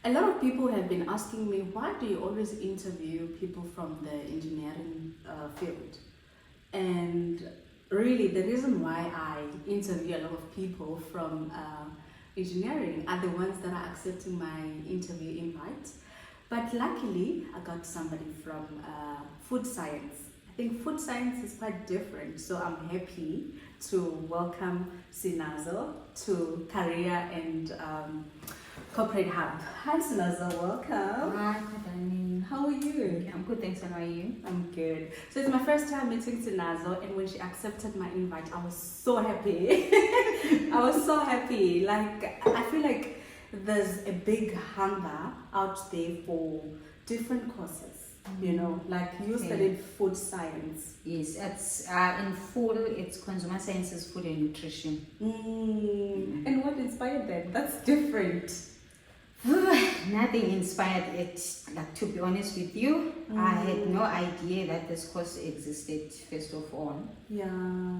A lot of people have been asking me, why do you always interview people from the engineering field? And really, the reason why I interview a lot of people from engineering are the ones that are accepting my interview invite. But luckily, I got somebody from food science. I think food science is quite different, so I'm happy to welcome Sinazo to Career and Corporate Hub. Hi Sinazo, welcome. Hi, Kadani. How are you? I'm good, thanks. And how are you? I'm good. So it's my first time meeting Sinazo, and when she accepted my invite, I was so happy. I was so happy. Like, I feel like there's a big hunger out there for different courses. You know, like you studied food science. Yes, it's in full. It's consumer sciences, food and nutrition. And what inspired that? That's different. Nothing inspired it. Like, to be honest with you, I had no idea that this course existed. First of all, Yeah.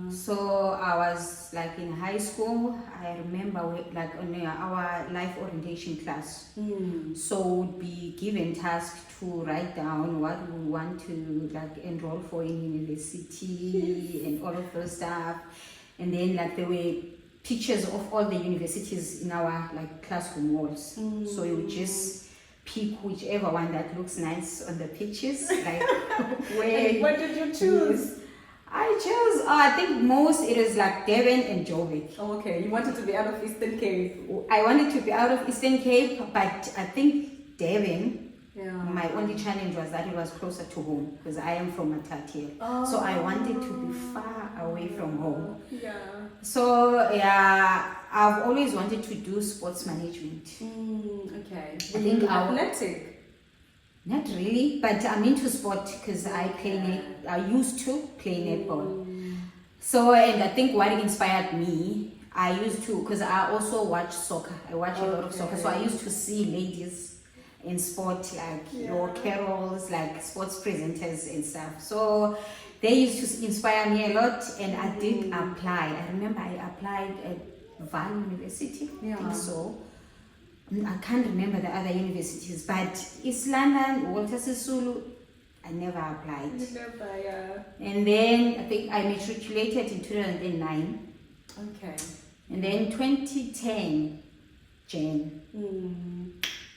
so I was like in high school. I remember like on our life orientation class. So we'd be given task to write down what we want to like enroll for in university and all of those stuff. And then like there were pictures of all the universities in our like classroom walls. So you would just pick whichever one that looks nice on the pictures. Like where. And what did you choose? I chose, I think most it was like Devon and Joburg. Oh, okay. You wanted to be out of Eastern Cape. I wanted to be out of Eastern Cape, but I think Devon, my only challenge was that it was closer to home because I am from Matatiele. So I wanted to be far away from home. Yeah. So yeah, I've always wanted to do sports management. Okay. I think athletic. Not really, but I'm into sport because I used to play netball. So, and I think what inspired me, I used to, because I also watch soccer. I watch a lot of soccer. So I used to see ladies in sport, like your carols, like sports presenters and stuff. So they used to inspire me a lot, and I did apply. I remember I applied at Vaal University, I think so. I can't remember the other universities, but East London, Walter Sisulu, I never applied. You never, yeah. And then I think I matriculated in 2009. Okay. And then 2010, Jan,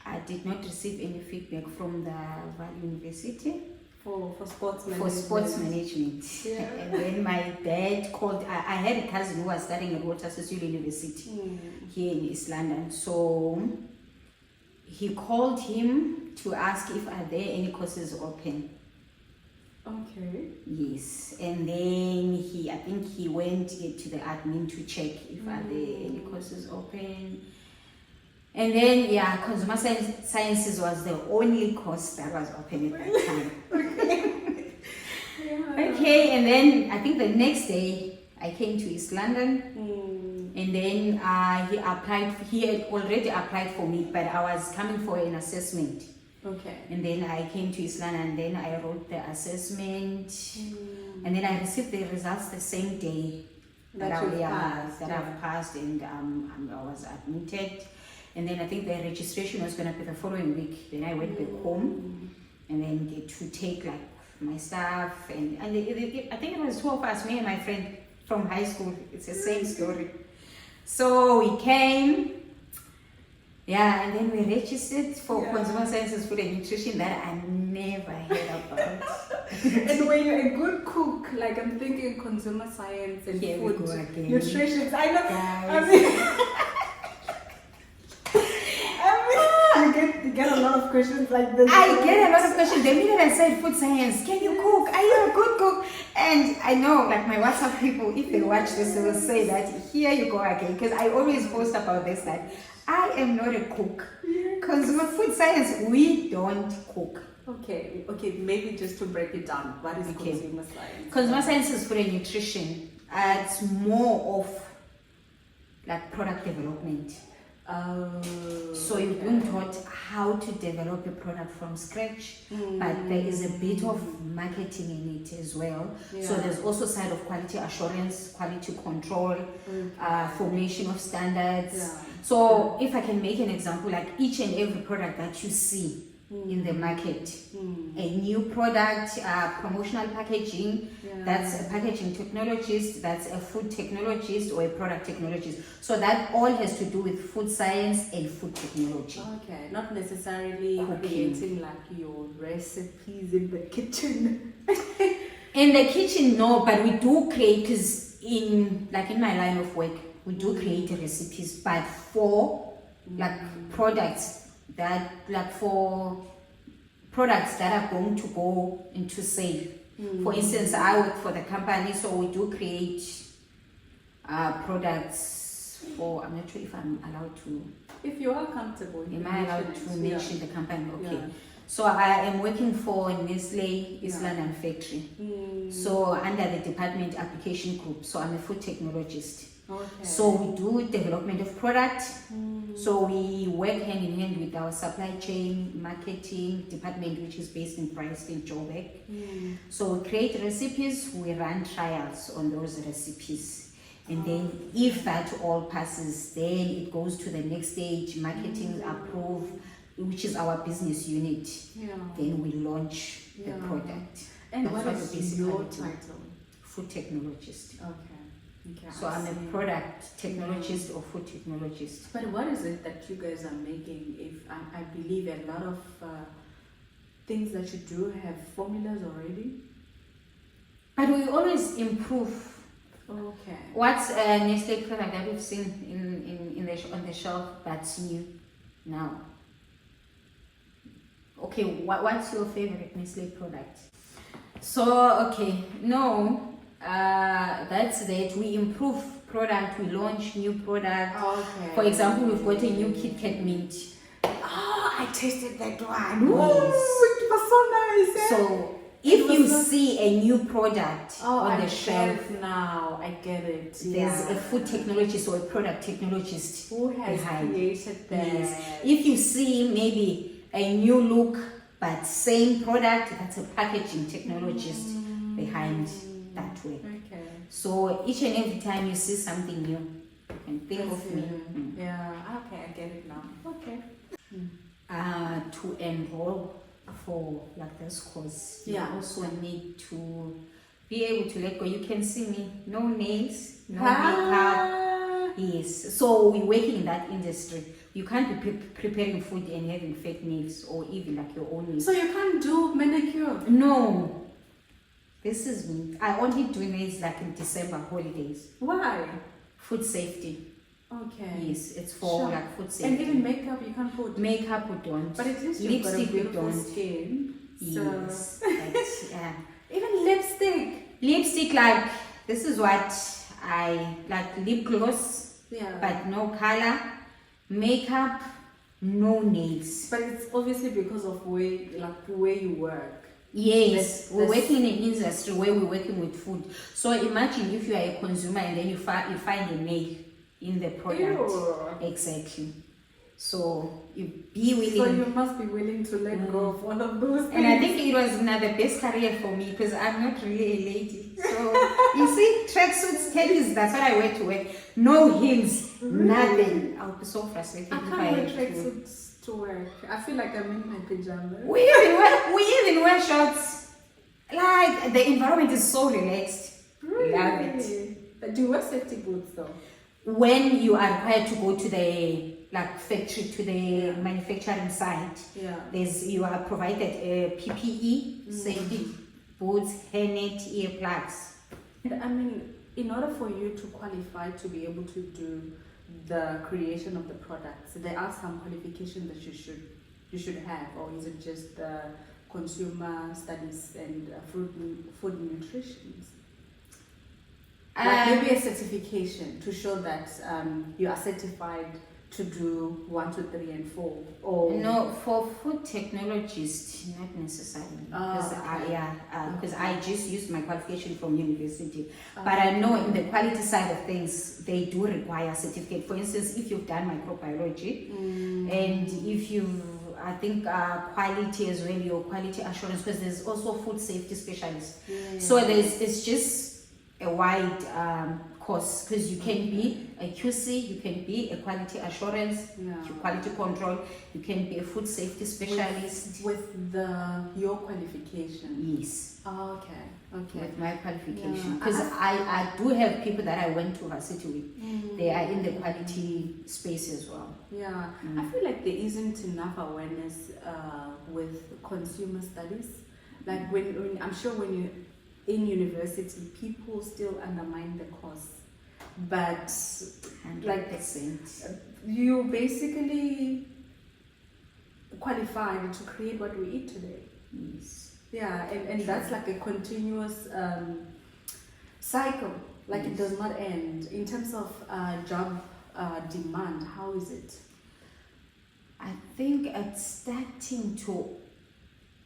I did not receive any feedback from the Vaal University. For sports management. For sports management. Yeah. And then my dad called, I had a cousin who was studying at Walter Sisulu University here in East London. So he called him to ask if are there any courses open. Okay. Yes. And then I think he went to the admin to check if are there any courses open. And then, consumer sciences was the only course that was open at that time. Okay, and then I think the next day I came to East London, and then he had already applied for me, but I was coming for an assessment. Okay. And then I came to East London, and then I wrote the assessment, and then I received the results the same day that I've passed, and I was admitted. And then I think the registration was going to be the following week. Then I went back home and then get to take like my stuff. And I think it was 2 of us, me and my friend from high school. It's the same story. So we came, and then we registered for consumer sciences, food and nutrition that I never heard about. And when you're a good cook, like I'm thinking consumer science and Here food we go again. nutrition. I know. Guys. You get a lot of questions like this. I get a lot of questions. The minute I said food science, can you cook? Are you a good cook? And I know, like my WhatsApp people, if they watch this, they will say that here you go again. Because I always post about this, that I am not a cook. Consumer food science, we don't cook. Okay, maybe just to break it down, what is consumer science? Consumer science is food and nutrition. It's more of like product development. Oh. So you're being taught how to develop a product from scratch, but there is a bit of marketing in it as well. Yeah. So there's also side of quality assurance, quality control, formation of standards. Yeah. So if I can make an example, like each and every product that you see in the market, a new product, promotional packaging, that's a packaging technologist, that's a food technologist or a product technologist. So that all has to do with food science and food technology. Okay, not necessarily Cooking. creating like your recipes in the kitchen. In the kitchen, no, but we do create, because in my line of work, we do create recipes, but for like products that are going to go into sale. For instance, I work for the company, so we do create products for, I'm not sure if I'm allowed to. If you are comfortable, Am I allowed to mention the company? Okay. Yeah. So I am working for Nestle East London factory. So under the department application group. So I'm a food technologist. Okay. So we do development of product. So we work hand in hand with our supply chain marketing department, which is based in Preston, Joburg. So we create recipes, we run trials on those recipes. And then if that all passes, then it goes to the next stage, marketing approve, which is our business unit. Then we launch the product. And That's what is your do. title? Food technologist. Okay, So I'm a product technologist or food technologist. But what is it that you guys are making? If I believe a lot of things that you do have formulas already. But we always improve. Okay. What's a Nestle product that we've seen on the shelf that's new now? Okay, what's your favorite Nestle product? So that's that. We improve product, we launch new product. Okay. For example, we've got a new Kit Kat mint. Oh, I tasted that one. Yes. It was so nice. Eh? So if you see a new product on the shelf, now I get it. there's a food technologist or a product technologist who has behind. created that. Yes. If you see maybe a new look but same product, that's a packaging technologist behind that way. Okay. So each and every time you see something new, you can think of me. Yeah. Okay, I get it now. Okay. To enroll for like this course, you also need to be able to let go. You can see me, no nails, no makeup. Yes. So we're working in that industry. You can't be preparing food and having fake nails or even like your own nails. So you can't do manicure? No. This is me. I only do nails like in December holidays. Why? Food safety. Okay. Yes, it's for like food safety. And even makeup you can't put? Makeup we don't. But at least you've got a lipstick we beautiful don't. skin. Yes. So. But, yeah. Even lipstick. Lipstick, like this is what I like, lip gloss, but no color. Makeup, no nails. But it's obviously because of where you work. Yes, we're working in an industry where we're working with food. So imagine if you are a consumer and then you find a nail in the product. Ew. Exactly. So you be willing. So you must be willing to let go of all of those things. And I think it was the best career for me because I'm not really a lady. So you see, tracksuits, tennis, that's what I wear to work. No heels, nothing. I'll be so frustrated I if can't I wear had to. tracksuits to work. I feel like I'm in my pajamas. We even wear shorts. Like the environment is so relaxed. Really? Love it. But do you wear safety boots though? When you are required to go to the factory, to the manufacturing site, you are provided a PPE, safety boots, hairnet, earplugs. And I mean, in order for you to qualify to be able to do the creation of the products, there are some qualifications that you should have, or is it just consumer studies and food nutrition? Like maybe a certification to show that you are certified to do 1, 2, 3, and 4? Or No, for food technologist, not necessarily. Because I just used my qualification from university. But I know in the quality side of things, they do require a certificate. For instance, if you've done microbiology and if you've, I think quality as well, your quality assurance, because there's also food safety specialist. So it's just a wide course, because you can be a QC, you can be a quality assurance, quality control, you can be a food safety specialist. With your qualification? Yes. Oh, okay. With my qualification. Because I do have people that I went to varsity with. They are in the quality space as well. Yeah. I feel like there isn't enough awareness with consumer studies. Like when I'm sure when you're in university, people still undermine the course. But 100%. like you basically qualified to create what we eat today. Yes. Yeah, and that's like a continuous cycle. Like it does not end. In terms of job demand, how is it? I think it's starting to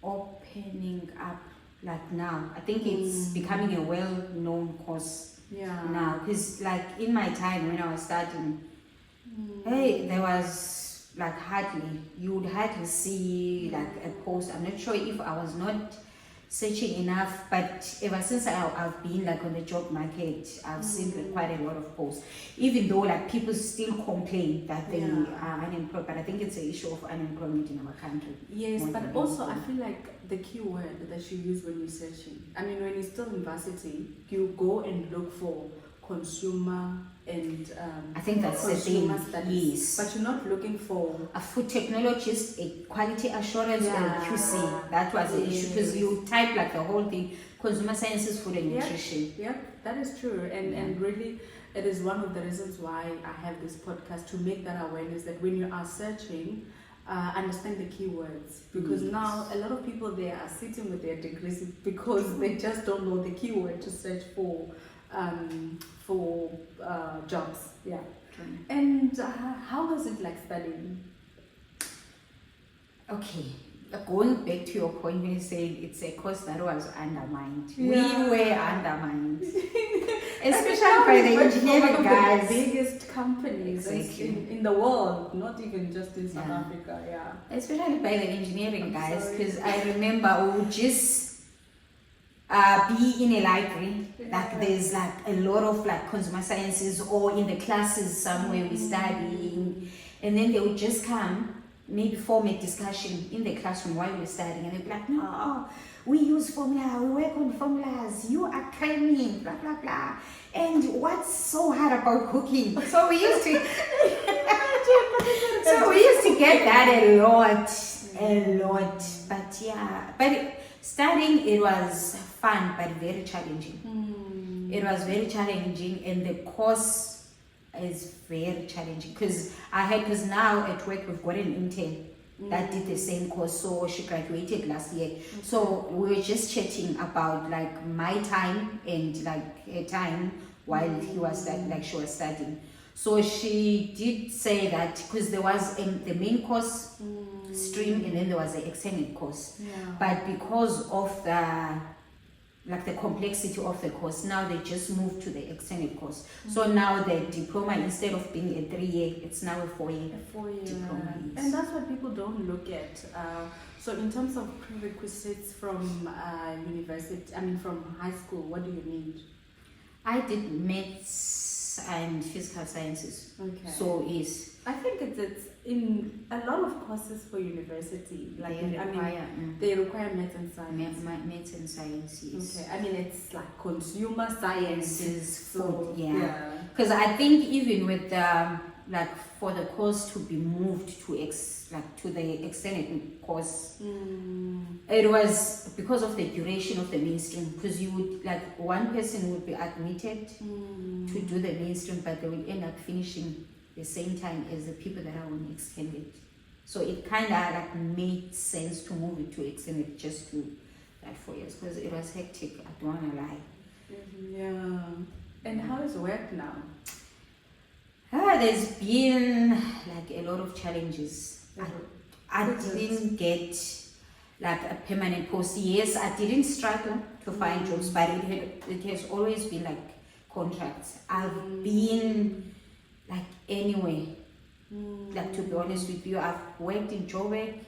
opening up like now. I think it's becoming a well-known course now. Because like in my time when I was studying, hey, there was like you would hardly see like a post. I'm not sure if I was not searching enough, but ever since I've been like on the job market, I've seen like quite a lot of posts, even though like people still complain that they are unemployed, but I think it's an issue of unemployment in our country. Yes, but also I feel like the key word that you use when you're searching, I mean when you're still in varsity, you go and look for consumer and I think that's the thing. Yes. But you're not looking for a food technologist, a quality assurance, or a QC. That was the issue, because you type like the whole thing, consumer sciences, food and nutrition. Yep, that is true. And really, it is one of the reasons why I have this podcast, to make that awareness that when you are searching, understand the keywords, because now a lot of people there are sitting with their degrees because they just don't know the keyword to search for jobs. And how was it like studying? Okay, going back to your point when you said it's a course that was undermined. We were undermined, especially by the engineering guys. The biggest companies in the world, not even just in South Africa. Especially by the engineering guys, because I remember we would just be in a library, like there's like a lot of like consumer sciences, or in the classes somewhere we studying, and then they would just come, maybe form a discussion in the classroom while we're studying, and they'd be like, no, we use formula, we work on formulas, you are claiming blah blah blah, and what's so hard about cooking? So we used to get that a lot, but studying, it was fun but very challenging. It was very challenging, and the course is very challenging, because now at work we've got an intern that did the same course, so she graduated last year. So we were just chatting about like my time and like her time while she was studying. So she did say that because there was the main course stream, and then there was the extended course. But because of the complexity of the course, now they just moved to the extended course. So now the diploma, instead of being a 3-year, it's now a 4-year diploma. And that's what people don't look at. So in terms of prerequisites from from high school, what do you need? I did maths and physical sciences. Okay. So yes. I think it's in a lot of courses for university. Like they require maths and science. Maths and science, yes. Okay. It's like consumer sciences. Food, because I think even with for the course to be moved to the extended course, it was because of the duration of the mainstream, because you would one person would be admitted to do the mainstream, but they would end up finishing the same time as the people that are on extended. So it kind of made sense to move it to extended just to that 4 years, because it was hectic, I don't want to lie. And how is work now? There's been like a lot of challenges. I didn't get like a permanent post. Yes, I didn't struggle to find jobs, but it has always been like contracts. I've been like anywhere. Like, to be honest with you, I've worked in Joburg.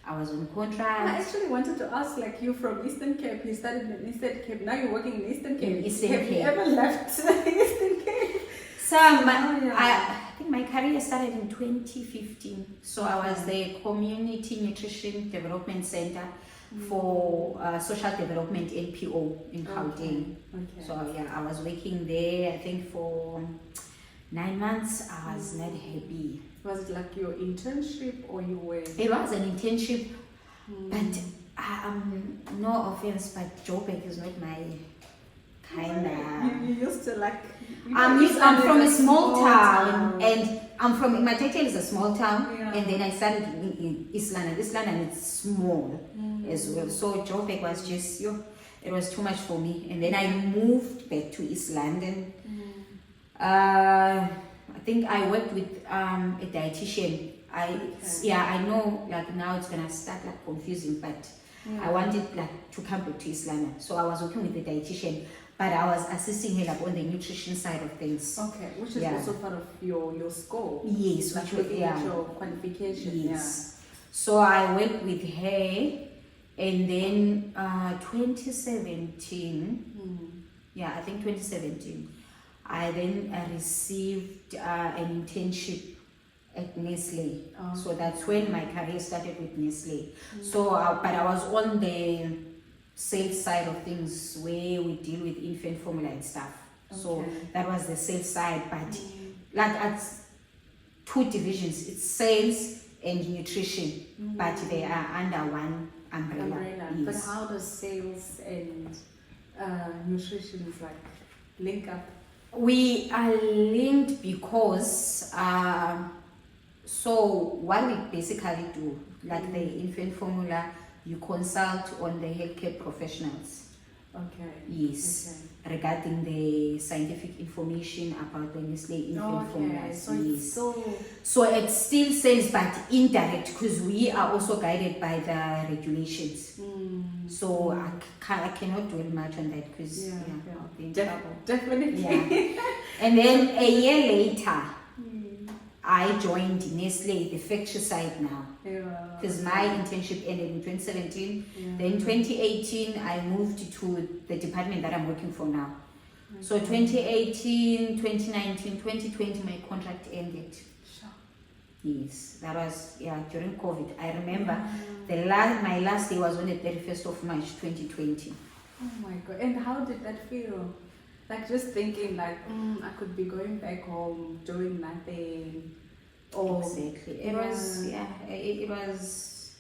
I was on contract. I actually wanted to ask, like, you from Eastern Cape, you started in Eastern Cape, now you're working in Eastern Cape. Have you ever left Eastern Cape? I think my career started in 2015. So I was the Community Nutrition Development Center for Social Development NPO in Gauteng. Okay. So yeah, I was working there, I think for 9 months. I was not happy. Was it like your internship or you were? It was an internship, but no offense, but Joburg is not my kind of. You used to like. I'm from a small town, and my title is a small town, and then I started in East London. East London is small as well, so Joburg was just it was too much for me, and then I moved back to East London. I think I worked with a dietitian. I know like now it's gonna start like confusing, but I wanted like to come back to East London, so I was working with a dietitian, but I was assisting her like on the nutrition side of things. Okay, which is also part of your scope. Yes, like your qualification. Yes. So I worked with her, and then 2017. I think 2017. I then received an internship at Nestle. So that's when my career started with Nestle. So, but I was on the sales side of things where we deal with infant formula and stuff. So that was the sales side, but like at two divisions, it's sales and nutrition, but they are under one umbrella. Yes. But how does sales and nutrition like link up? We are linked because so what we basically do, like the infant formula, you consult on the healthcare professionals. Okay. Yes. Okay. Regarding the scientific information about the Nestle infant formula. So it's still sales but indirect, because we are also guided by the regulations. So I cannot dwell much on that because I'll be in trouble. Definitely. Yeah. And then a year later, I joined Nestle, the factory side now. Because my internship ended in 2017. Then 2018, I moved to the department that I'm working for now. So 2018, 2019, 2020, my contract ended. Sure. Yes, that was during COVID. I remember my last day was on the 31st of March 2020. Oh my God! And how did that feel? Like just thinking like I could be going back home doing nothing. Exactly. It was.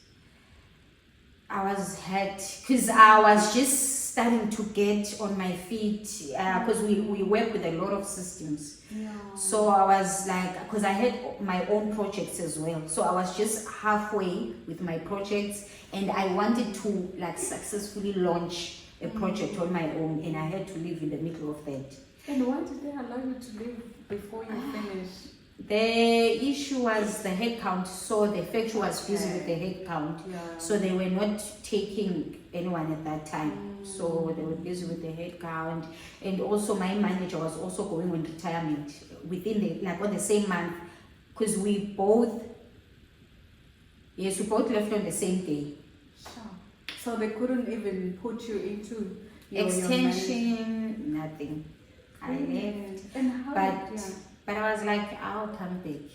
I was hurt because I was just starting to get on my feet because we work with a lot of systems. So I was like, because I had my own projects as well. So I was just halfway with my projects, and I wanted to like successfully launch a project on my own, and I had to leave in the middle of that. And why did they allow you to leave before you finished? The issue was the head count, so the factory was busy with the head count, so they were not taking anyone at that time. So they were busy with the head count, and also my manager was also going on retirement within on the same month, because we both left on the same day. Sure. So they couldn't even put you into extension, nothing. I left, and how but I was like, I'll come back.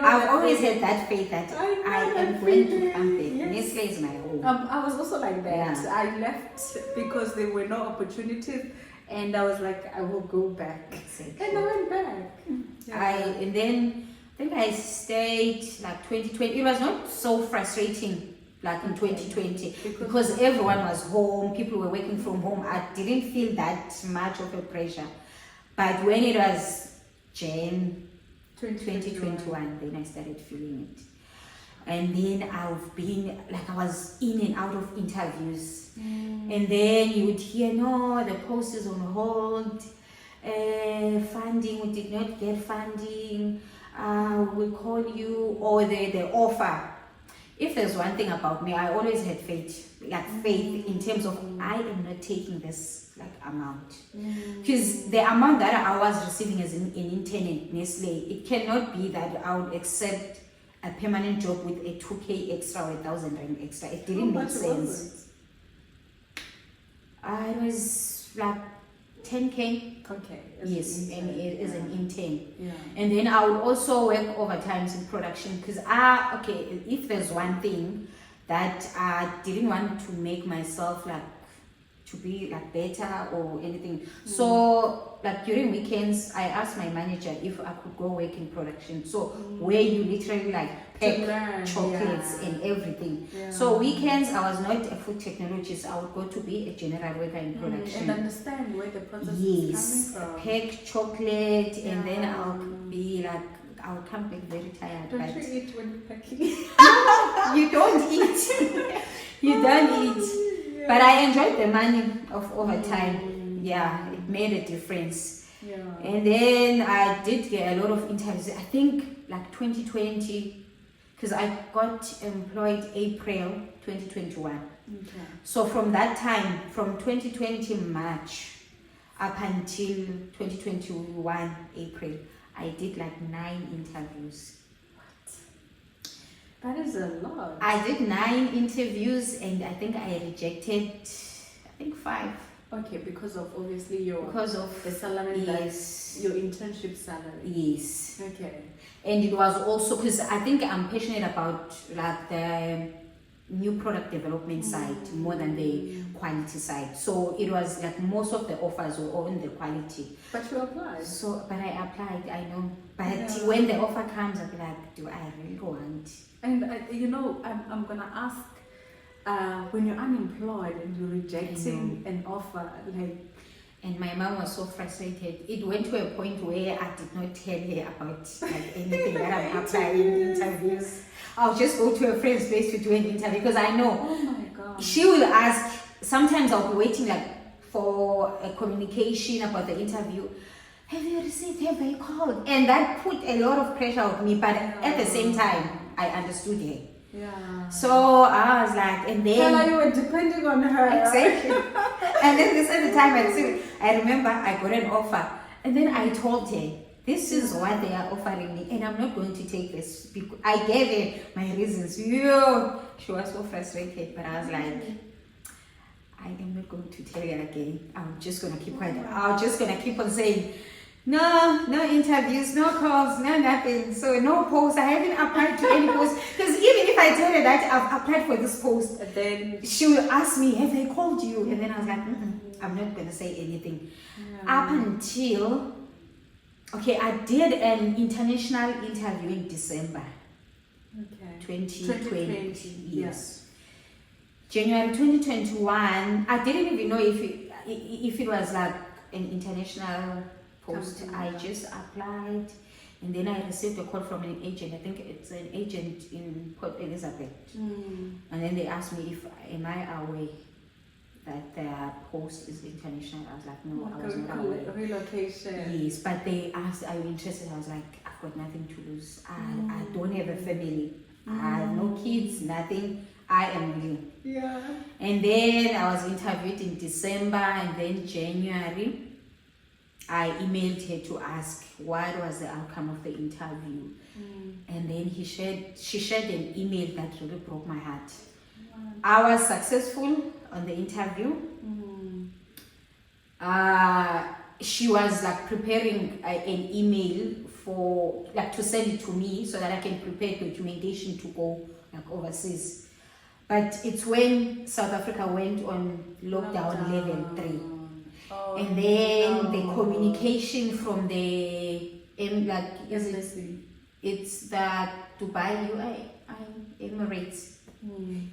I've always had that faith that I am going to come back. Nestle is my home. I was also like that. I left because there were no opportunities, and I was like, I will go back. Exactly. And I went back. And then I think I stayed like 2020. It was not so frustrating like in 2020 because everyone was home, people were working from home. I didn't feel that much of a pressure. But when it was Jan 2021, then I started feeling it. And then I've been like, I was in and out of interviews, and then you would hear, no, the post is on hold, funding, we did not get funding, we'll call you, or the offer. If there's one thing about me, I always had faith, faith in terms of I am not taking this amount. Because the amount that I was receiving as an intern at Nestle, it cannot be that I would accept a permanent job with a 2K extra or 1,000 rand extra. It didn't make sense. I was 10K. Okay. Yes, and it is an intern. Yeah. And then I would also work overtimes in production because if there's one thing that I didn't want to make myself to be better or anything. So during weekends, I asked my manager if I could go work in production. So where you literally pack chocolates and everything. Yeah. So weekends, I was not a food technologist. I would go to be a general worker in production. And understand where the process is coming from. Pack chocolate and then I'll be I'll come back very tired. Don't you eat when you're packing? You don't eat. You don't eat. Yeah. But I enjoyed the money of overtime. Yeah, it made a difference. Yeah. And then I did get a lot of interviews. I think 2020, because I got employed April 2021. Okay. So from that time, from 2020 March up until 2021 April, I did 9 interviews. That is a lot. I did 9 interviews and I think I rejected 5. Okay, because of obviously the salary, yes, your internship salary. Yes. Okay. And it was also because I think I'm passionate about the new product development side more than the quality side. So it was most of the offers were on the quality. But you applied. But I applied, I know. But when the offer comes, I'll be do I really want? And I'm gonna ask, when you're unemployed and you're rejecting an offer, and my mom was so frustrated. It went to a point where I did not tell her about anything that I'm applying interviews. I'll just go to a friend's place to do an interview because I know. Oh my God. She will ask. Sometimes I'll be waiting for a communication about the interview. Have you received? Have they called? And that put a lot of pressure on me. But at the same time, I understood her. Yeah. So I was and then tell her you were depending on her. Exactly. And then this at the time I remember I got an offer, and then I told her this is what they are offering me, and I'm not going to take this. I gave her my reasons. She was so frustrated, but I was I am not going to tell her again. I'm just gonna keep quiet. I'm just gonna keep on saying. No interviews, no calls, no nothing. So no post. I haven't applied to any post. Because even if I tell her that I've applied for this post, then she will ask me, have they called you? And then I was I'm not going to say anything. Yeah. Up until, I did an international interview in December 2020. Yes. January 2021, I didn't even know if it was an international post. I just applied and then I received a call from an agent. I think it's an agent in Port Elizabeth. And then they asked me am I aware that the post is international. I was no, I was not aware. Relocation. Yes, but they asked, are you interested? I was I've got nothing to lose. I don't have a family. I have no kids, nothing. I am willing. Yeah. And then I was interviewed in December, and then January I emailed her to ask what was the outcome of the interview. And then she shared an email that really broke my heart. I was successful on the interview. She was preparing an email for to send it to me so that I can prepare documentation to go overseas. But it's when South Africa went on lockdown level 3. And then the communication from the it's the Dubai Emirates.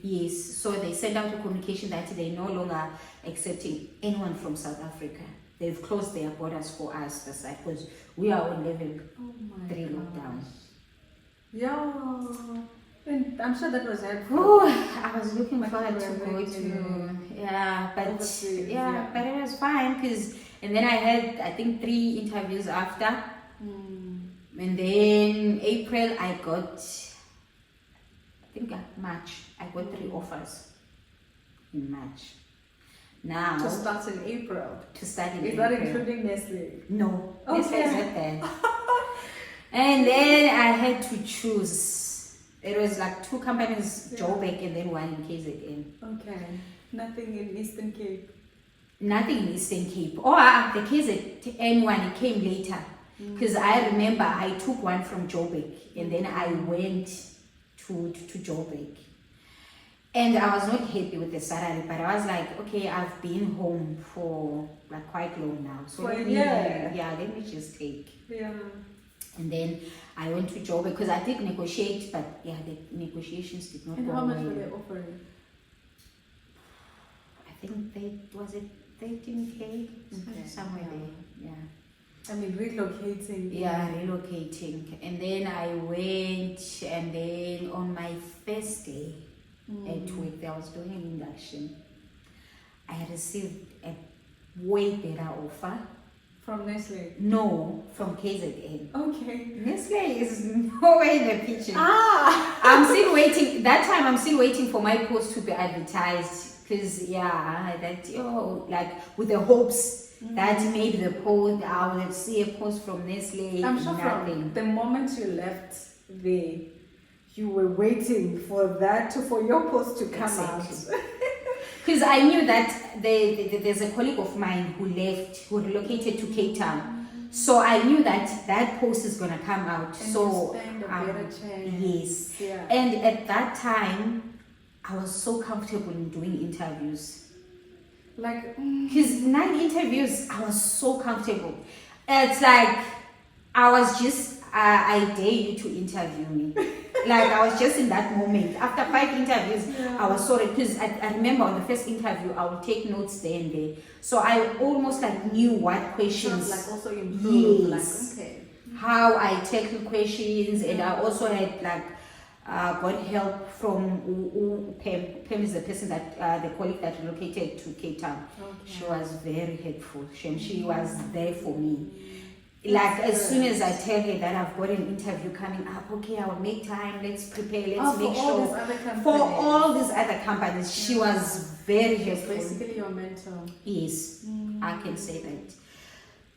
Yes, so they sent out a communication that they're no longer accepting anyone from South Africa. They've closed their borders for us, the side, because we are on level 3 lockdown. Yeah. And I'm sure that was helpful. I was looking forward to go to, but but it was fine because And then I had, I think, 3 interviews after. Mm. And then April, I got, I think March, I got 3 offers in March. Now, To start in April. to start in Is April. that including Nestle? No, Okay. Nestle is not there. And then I had to choose. It was like 2 companies, Yeah. Joburg and then 1 in KZN. Okay. Nothing in Eastern Cape. Nothing in Eastern Cape. Or the KZN one, it came later. Because I remember I took one from Joburg and then I went to Joburg. And I was not happy with the salary, but I was like, okay, I've been home for like quite long now. So For a let me, year. let me just take. Yeah. And then I went to Joburg because I did negotiate, but yeah, the negotiations did not And go how much well. were they offering? I think was it 13K? Okay. Somewhere Yeah. there, yeah. I mean, relocating. Yeah, relocating. And then I went, and then on my first day at work, I was doing an induction. I received a way better offer. From Nestle. No, from KZN. Okay. Nestle is nowhere in the picture. Ah! I'm still waiting. That time, I'm still waiting for my post to be advertised. Because, like with the hopes that maybe the post, I will see a post from Nestle. I'm sure nothing. from the moment you left there, you were waiting for your post to come Exactly. out. Because I knew that there's a colleague of mine who left, who relocated to Cape Town. So I knew that post is going to come out. And so you stand a better chance. Yes. Yeah. And at that time, I was so comfortable in doing interviews. Like, Because 9 interviews, I was so comfortable. It's like, I was just, I dare you to interview me. Like, I was just in that moment. After 5 interviews, I was sorry. Because I remember on the first interview, I would take notes there and there. So I almost like knew what questions. like also improve. Yes. Like, okay. How I tackle questions. And I also had like, got help from Pam. Pam is the person that, the colleague that relocated to Cape Town. Okay. She was very helpful. She was there for me. Like as soon as I tell her that I've got an interview coming up, okay, I will make time, let's prepare, let's make sure. For all these other companies, she was very helpful. Basically your mentor. Yes, I can say that.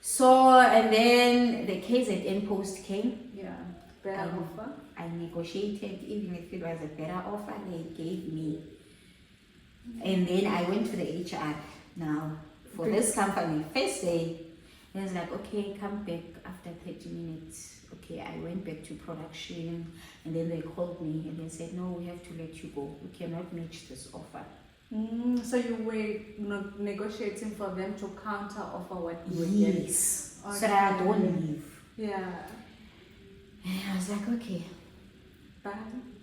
So, and then the KZN post came. Yeah. Better offer. I negotiated, even if it was a better offer, they gave me. And then I went to the HR now for this company. First day, it was like, okay, come back after 30 minutes. Okay, I went back to production and then they called me and they said, no, we have to let you go. We cannot match this offer. So you were negotiating for them to counter offer what you were getting? Yes. Okay. So that I don't leave. Yeah. And I was like, okay. Bye.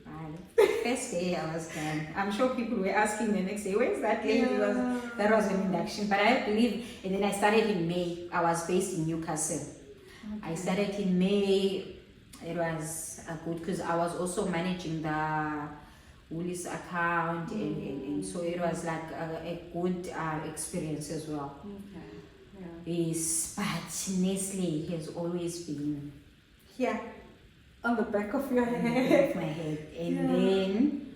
Bye. First day I was done. I'm sure people were asking the next day, where's that lady? Yeah. That was an induction. But I believe, and then I started in May. I was based in Newcastle. Okay. I started in May. It was good because I was also managing the Woolies account and so it was like a good experience as well. Okay. Yeah. Yes, but Nestle has always been Yeah. On the back of your on the back head. of my head. And Yeah. then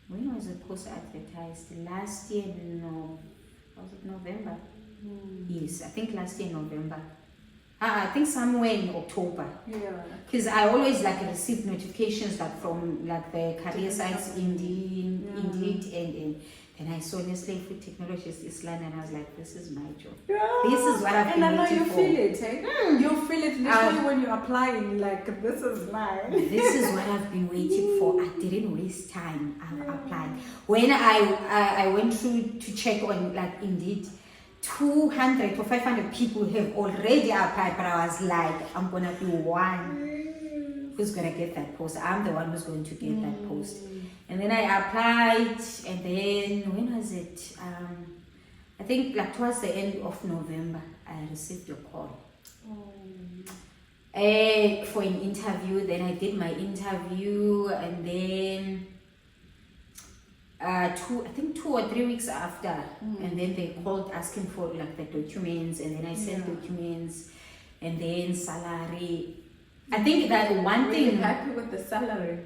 when was the post advertised? Last year, no, was it November? Yes, I think last year November. I think somewhere in October. Yeah. Because I always like received notifications like from like the career sites, Indeed, Yeah. Indeed, and then I saw Nestle Food Technologist Island, and I was like, this is my job. Yeah. This is what I've And been I know waiting you for. feel it, eh? You feel it literally when you're applying, like, this is mine. This is what I've been waiting for. I didn't waste time. I've Yeah. applied. When I went through to check on like Indeed, 200 to 500 people have already applied, but I was like, I'm gonna be one who's gonna get that post. I'm the one who's going to get that post. And then I applied, and then when was it? I think like towards the end of November, I received a call for an interview. Then I did my interview, and then I think 2 or 3 weeks after, and then they called asking for like the documents, and then I sent Yeah. documents, and then salary. I think that one Were you thing happy with the salary?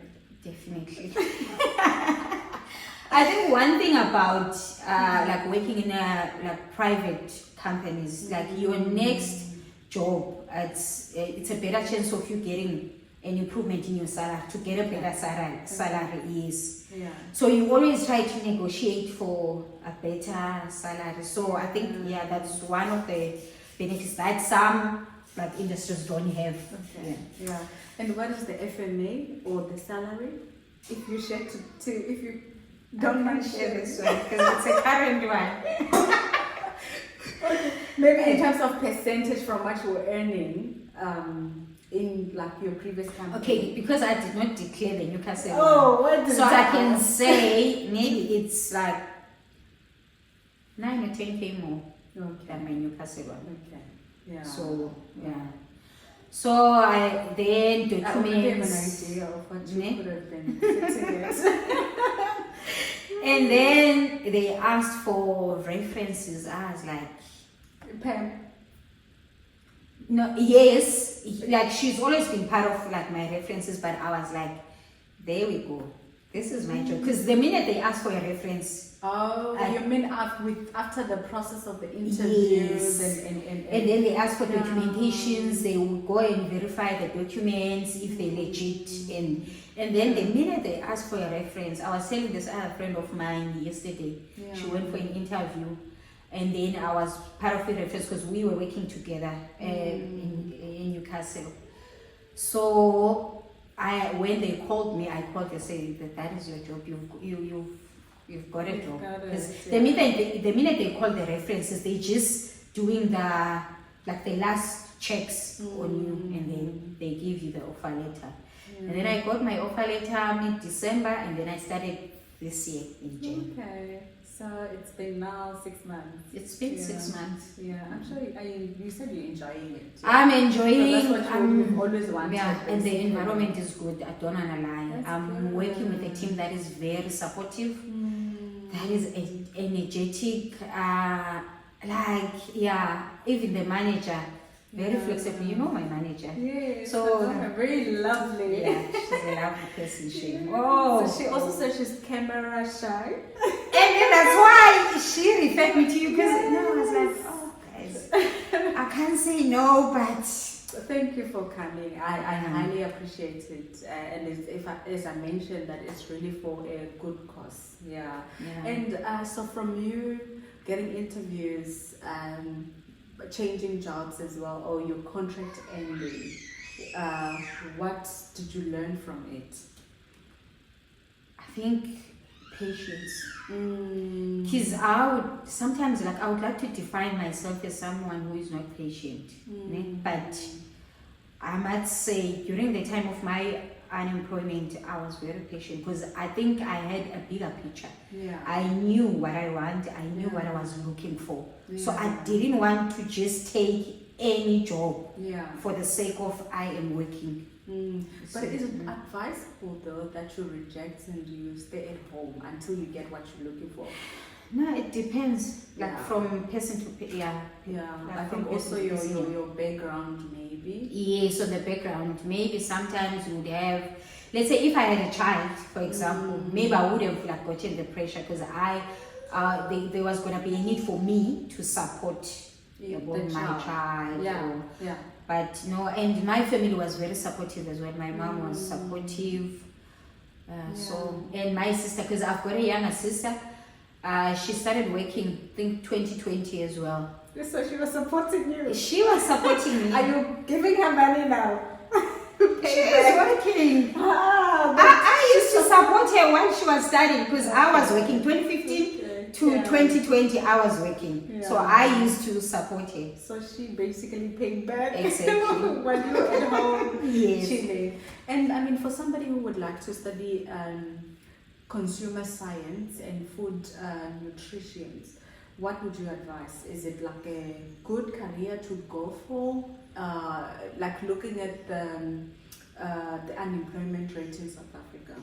definitely. I think one thing about like working in a like private companies, like your next job, it's a better chance of you getting an improvement in your salary. To get a better salary is, Yeah. so you always try to negotiate for a better salary. So I think that's one of the benefits that some like industries don't have. Okay. Yeah. And what is the FMA or the salary? If you share if you don't mind sharing this one because it's a current one. Maybe in terms of percentage from what you were earning in like your previous company. Okay, because I did not declare the Newcastle one. Oh, what So I can say maybe it's like 9 or 10K more than my Newcastle one. Okay. Yeah. So yeah. So I then documents. I already have an idea of what you could have been sitting at. And then they asked for references. I was like, Pam. no, yes, like she's always been part of like my references, but I was like, there we go. This is my job. Because the minute they ask for a reference, you mean after the process of the interviews yes. and then they ask for documentations, they will go and verify the documents if they're legit, and then the minute they ask for a reference, I was telling this other friend of mine yesterday, she went for an interview, and then I was part of the reference because we were working together in Newcastle. So when they called me, I called, they said that is your job, you've got a job. Because the minute they call the references, they just doing the last checks on you, and then they give you the offer letter. And then I got my offer letter mid-December, and then I started this year in January. Okay, so it's been now 6 months. It's been 6 months. Yeah, actually, you said you're enjoying it. I'm enjoying. So that's what you've always wanted. Yeah, and the environment is good. I don't wanna lie. That's I'm good. working with a team that is very supportive. That is energetic. Even the manager, very flexible. You know my manager. Yes. So very lovely. Yeah, she's a lovely person. So she also said she's camera shy. And then that's why she referred me to you, because I was like, oh guys, I can't say no, but thank you for coming. I highly appreciate it, and as I mentioned, that it's really for a good cause. Yeah. And so from you getting interviews, changing jobs as well, or your contract ending, what did you learn from it? I think patience. Because I would like to define myself as someone who is not patient, but I must say during the time of my unemployment I was very patient, because I think I had a bigger picture. I knew what I want, I knew what I was looking for, so I didn't want to just take any job for the sake of I am working. But is it advisable though that you reject and you stay at home until you get what you're looking for? No, it depends. From person to person. I think also your background maybe. Yes, so the background. Maybe sometimes you would have, let's say if I had a child, for example, maybe I would have gotten the pressure, because there was gonna be a need for me to support my child. But no, and my family was very supportive as well. My mom was supportive. And my sister, because I've got a younger sister, she started working, I think 2020 as well. So she was supporting you? She was supporting me. Are you giving her money now? She is working. I used to support her while she was studying, because I was working 2015 to 2020, I was working. So I used to support her. So she basically paid back. Exactly. When you were at home, yes. chilling. And I mean, for somebody who would like to study consumer science and food nutrition, what would you advise? Is it like a good career to go for? Like looking at the unemployment rate in South Africa?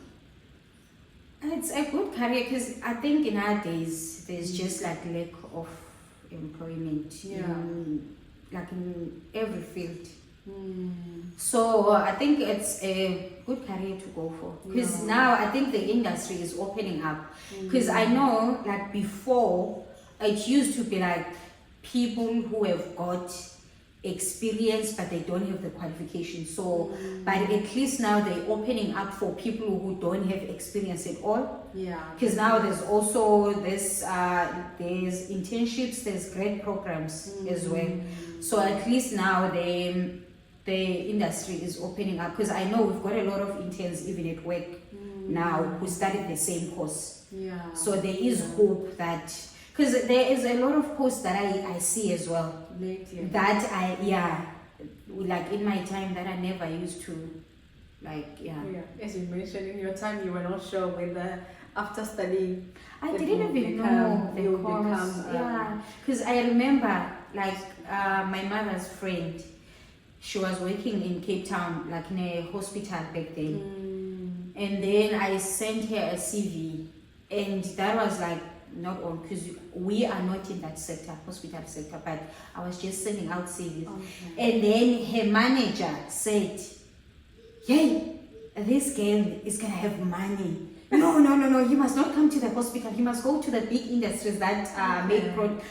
I it's a good career because I think nowadays there's just like lack of employment like in every field. So I think it's a good career to go for because now I think the industry is opening up because I know like before it used to be like people who have got experience but they don't have the qualifications, so but at least now they're opening up for people who don't have experience at all, because now there's also this there's internships, there's grad programs as well, so at least now the industry is opening up because I know we've got a lot of interns even at work now who studied the same course, so there is hope that because there is a lot of posts that I see as well that I like in my time that I never used to like as you mentioned in your time you were not sure whether after studying I didn't even know the course because I remember like my mother's friend, she was working in Cape Town like in a hospital back then, and then I sent her a CV and that was like not on because we are not in that sector, hospital sector, but I was just sending out CVs. And then her manager said, "Yay, this girl is gonna have money. No, you must not come to the hospital, you must go to the big industries that make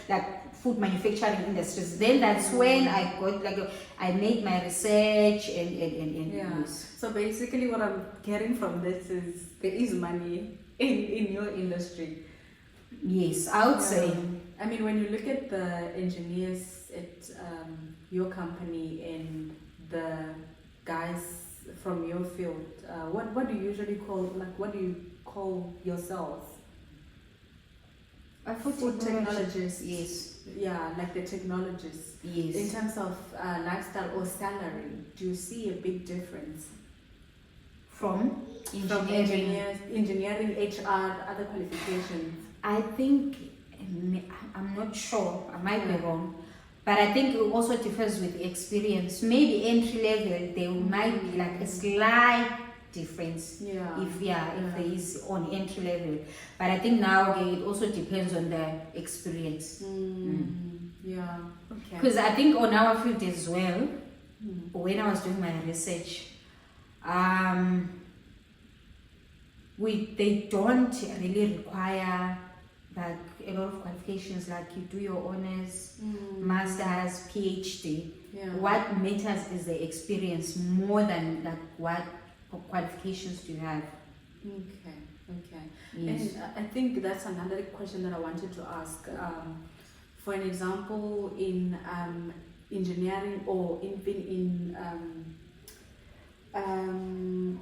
like food manufacturing industries." Then that's when I got like I made my research and So basically what I'm getting from this is there is money in your industry. Yes, I would say. I mean, when you look at the engineers at your company and the guys from your field, what do you usually call, like, what do you call yourselves? Food technologist. Yes. Yeah, like the technologist. Yes. In terms of lifestyle or salary, do you see a big difference? From engineering, HR, other qualifications? I think, I'm not sure, I might be wrong, but I think it also differs with experience. Maybe entry level, there might be like a slight difference if there is on entry level. But I think now it also depends on the experience. Yeah, okay. Because I think on our field as well, when I was doing my research, they don't really require like a lot of qualifications, like you do your honors, masters, PhD. What matters is the experience more than like what qualifications do you have. Okay. Yes. And I think that's another question that I wanted to ask. For an example, in engineering or even in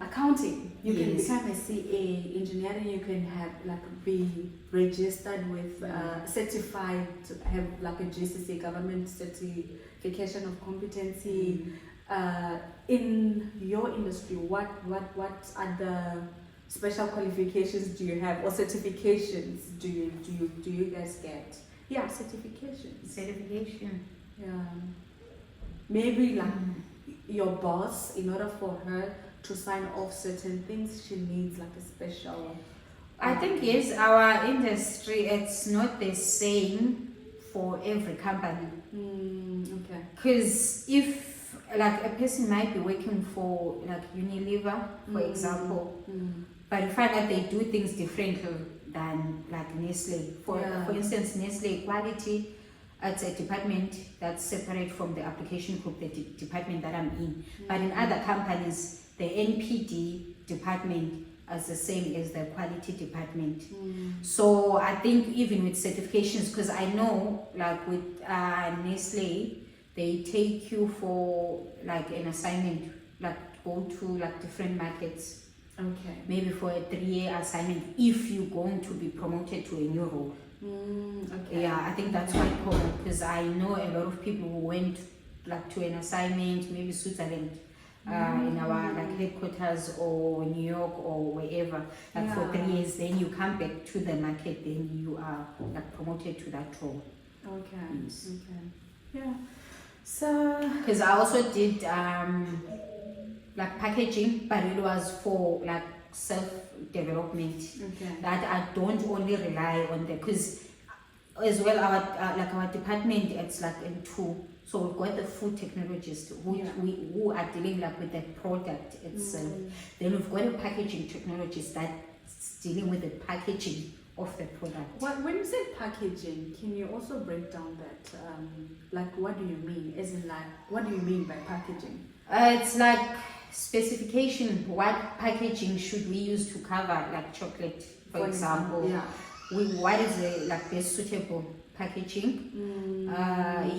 accounting, you can become a CA. Engineering, you can have like be registered with certified, have like a GCC, government certification of competency. In your industry, what other special qualifications do you have or certifications do you guys get? Certification. Maybe like your boss, in order for her to sign off certain things, she needs like a special. I think yes, our industry, it's not the same for every company. Okay. Because if like a person might be working for like Unilever, for example, but you find that they do things differently than like Nestle. For instance, Nestle quality, it's a department that's separate from the application group, the department that I'm in. But in other companies, the NPD department is the same as the quality department. So I think even with certifications, because I know like with Nestle, they take you for like an assignment, like go to like different markets. Okay. Maybe for a 3-year assignment if you're going to be promoted to a new role. Okay. Yeah, I think that's quite common because I know a lot of people who went like to an assignment, maybe Switzerland, in our like headquarters or New York or wherever, like for 3 years, then you come back to the market, then you are like promoted to that role. Okay. Yes. Okay. Yeah. So because I also did like packaging, but it was for like self-development. Okay. That I don't only rely on the, because as well our department, it's like in two. So we've got the food technologist who are dealing like with the product itself. Then we've got a packaging technologist that's dealing with the packaging of the product. When you say packaging, can you also break down that? Like, what do you mean? As in, like, what do you mean by packaging? It's like specification. What packaging should we use to cover, like chocolate, for example? Yeah. What is the like best suitable packaging?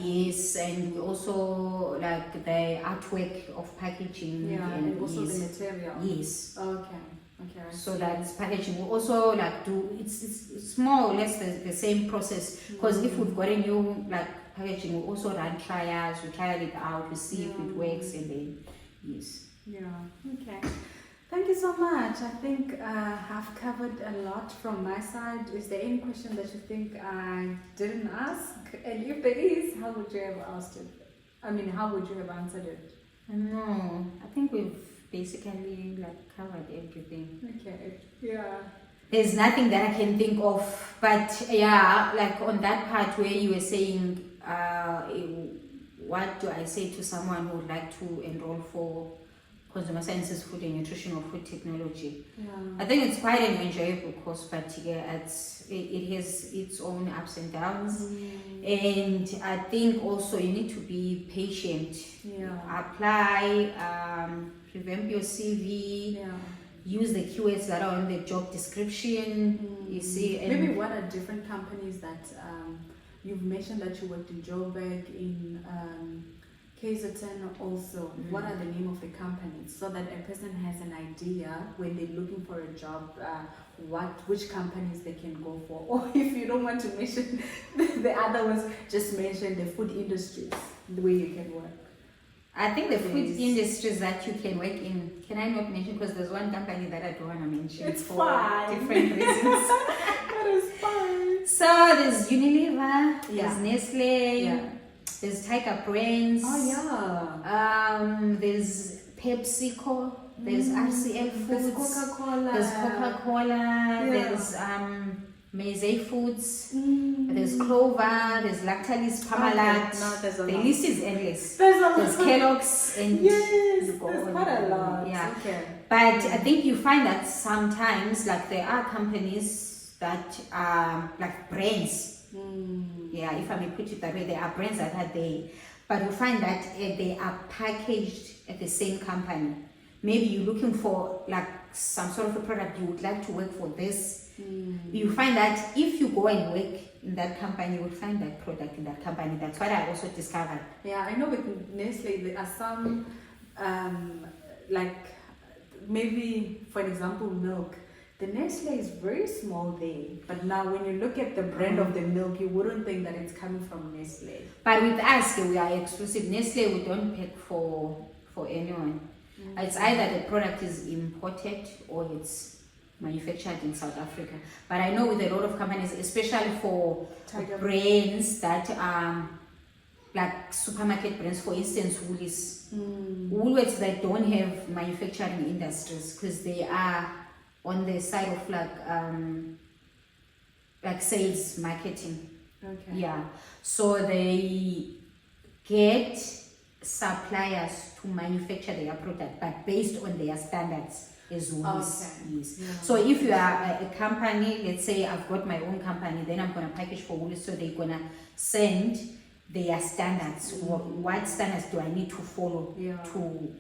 Yes, and we also like the artwork of packaging. Yeah, and also the material. Yes. Okay. Okay. I So see. that's packaging. We also like do it's more or less the same process, because if we've got a new like packaging, we also run trials. We trial it out, we see if it works, and then yes. Yeah. Okay. Thank you so much. I think I've covered a lot from my side. Is there any question that you think I didn't ask? And if there is, how would you have asked it? I mean, how would you have answered it? No, I think we've basically like covered everything. Okay. Yeah. There's nothing that I can think of, but yeah, like on that part where you were saying, what do I say to someone who would like to enroll for consumer sciences, food and nutrition, or food technology? Yeah. I think it's quite an enjoyable course, but yeah, it has its own ups and downs. And I think also you need to be patient. Yeah. Apply, revamp your CV, Yeah. use the keywords that are on the job description. You see, and Maybe what are different companies that you've mentioned that you worked in Joburg, in KZN also. What are the name of the companies, so that a person has an idea when they're looking for a job, which companies they can go for? Or if you don't want to mention the other ones, just mention the food industries where you can work. I think the food industries that you can work in, can I not mention, because there's one company that I don't want to mention. It's for fine. different reasons. That is fine. So there's Unilever, Yeah. there's Nestle, Yeah. there's Tiger Brands, Oh yeah. there's PepsiCo, there's RCL Foods, There's Coca-Cola. there's Coca-Cola, there's Meze Foods, there's Clover, there's Lactalis, Parmalat. No, there's a The lot. list is endless. There's Kellogg's, and Yes, you go there's on quite a and on. lot. Yeah. Okay. But I think you find that sometimes, like, there are companies that are like brands. Yeah, if I may put it that way, there are brands that are there, but you find that they are packaged at the same company. Maybe you're looking for like some sort of a product, you would like to work for this. You find that if you go and work in that company, you will find that product in that company. That's what I also discovered. Yeah, I know with Nestle there are some, like maybe for example milk. The Nestle is very small there, but now when you look at the brand of the milk, you wouldn't think that it's coming from Nestle. But with us, we are exclusive. Nestle, we don't pack for anyone. It's either the product is imported or it's manufactured in South Africa. But I know with a lot of companies, especially for brands that are like supermarket brands, for instance, Woolies. Woolworths, they don't have manufacturing industries because they are on the side of like sales marketing. Okay. Yeah. So they get suppliers to manufacture their product, but based on their standards as Woolies. Okay. Yes. Yeah. So if you are a company, let's say I've got my own company, then I'm gonna package for Woolies, so they're gonna send their standards. What standards do I need to follow to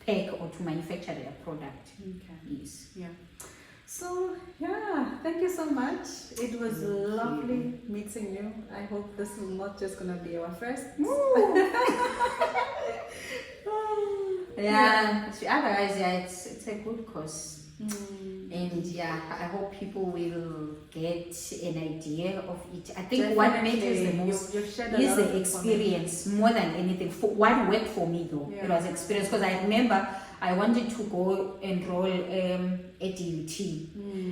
pack or to manufacture their product? Okay. Yes. Yeah. So yeah, thank you so much. It was lovely meeting you. I hope this is not just gonna be our first. Yeah. Otherwise, yeah, it's a good course. And yeah, I hope people will get an idea of it. I think what matters the most you've shared a is lot of the experience more than anything. For what worked for me though, it was experience, because I remember I wanted to go enroll at DUT,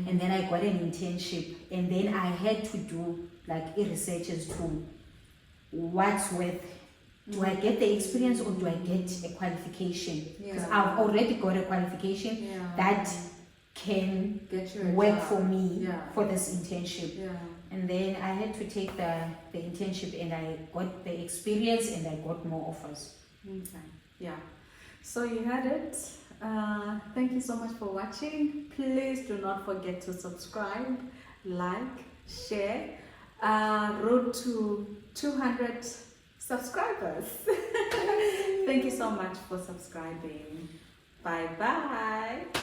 and then I got an internship, and then I had to do like research as to what's worth. Do I get the experience or do I get a qualification? Because I've already got a qualification that can Get you a work job. for me Yeah. for this internship. Yeah. And then I had to take the internship, and I got the experience, and I got more offers. Okay. Yeah. So you had it. Thank you so much for watching. Please do not forget to subscribe, like, share. Road to 200 subscribers. Thank you so much for subscribing. Bye bye.